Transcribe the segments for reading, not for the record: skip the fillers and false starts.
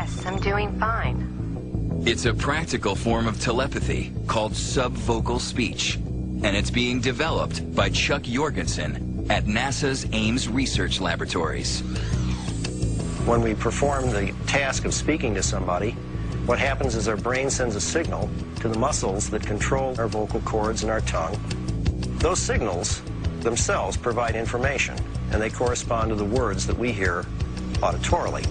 Yes, I'm doing fine. It's a practical form of telepathy called subvocal speech, and it's being developed by Chuck Jorgensen at NASA's Ames Research Laboratories. When we perform the task of speaking to somebody, what happens is our brain sends a signal to the muscles that control our vocal cords and our tongue. Those signals themselves provide information, and they correspond to the words that we hear auditorily.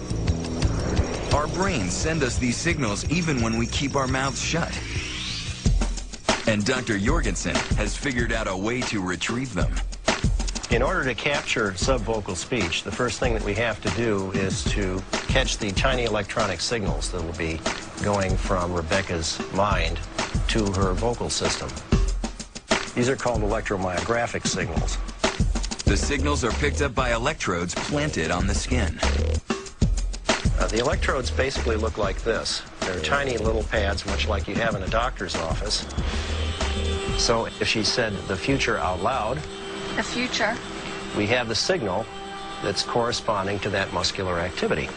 Our brains send us these signals even when we keep our mouths shut. And Dr. Jorgensen has figured out a way to retrieve them. In order to capture subvocal speech, the first thing that we have to do is to catch the tiny electronic signals that will be going from Rebecca's mind to her vocal system. These are called electromyographic signals. The signals are picked up by electrodes planted on the skin. The electrodes basically look like this. They're tiny little pads, much like you have in a doctor's office. So if she said the future out loud, The future. we have the signal that's corresponding to that muscular activity.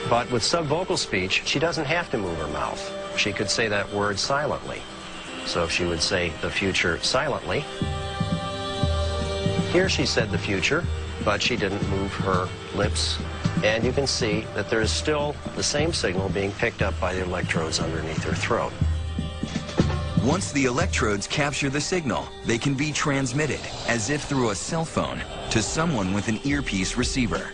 But with subvocal speech, she doesn't have to move her mouth. She could say that word silently. So if she would say the future silently, here she said the future, but she didn't move her lips. And you can see that there is still the same signal being picked up by the electrodes underneath her throat. Once the electrodes capture the signal, they can be transmitted, as if through a cell phone, to someone with an earpiece receiver.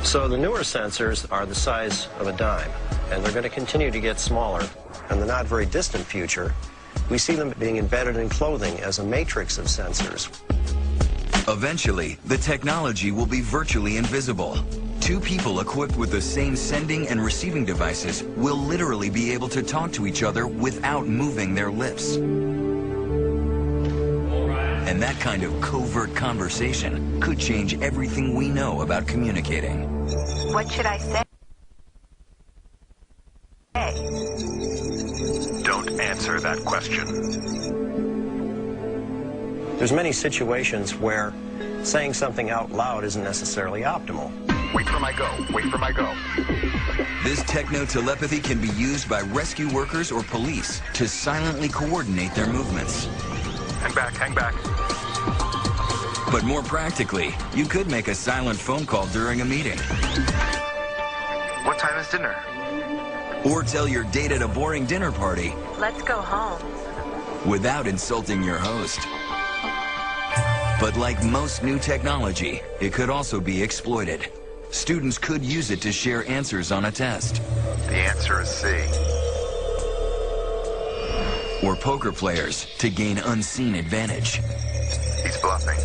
So the newer sensors are the size of a dime, and they're going to continue to get smaller. In the not very distant future, we see them being embedded in clothing as a matrix of sensors. Eventually, the technology will be virtually invisible. Two people equipped with the same sending and receiving devices will literally be able to talk to each other without moving their lips. And that kind of covert conversation could change everything we know about communicating. What should I say? Don't answer that question. There's many situations where saying something out loud isn't necessarily optimal. Wait for my go. Wait for my go. This techno-telepathy can be used by rescue workers or police to silently coordinate their movements. Hang back, hang back. But more practically, you could make a silent phone call during a meeting. What time is dinner? Or tell your date at a boring dinner party Let's go home. without insulting your host. But like most new technology, it could also be exploited. Students could use it to share answers on a test. The answer is C. Or poker players to gain unseen advantage. He's bluffing.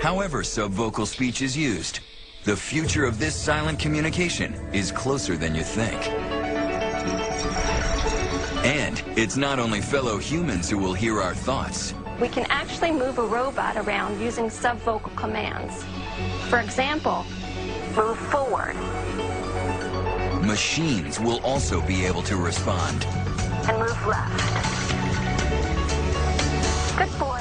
However subvocal speech is used, the future of this silent communication is closer than you think. And it's not only fellow humans who will hear our thoughts. We can actually move a robot around using subvocal commands. For example, Move forward. Machines will also be able to respond. And move left. Good boy.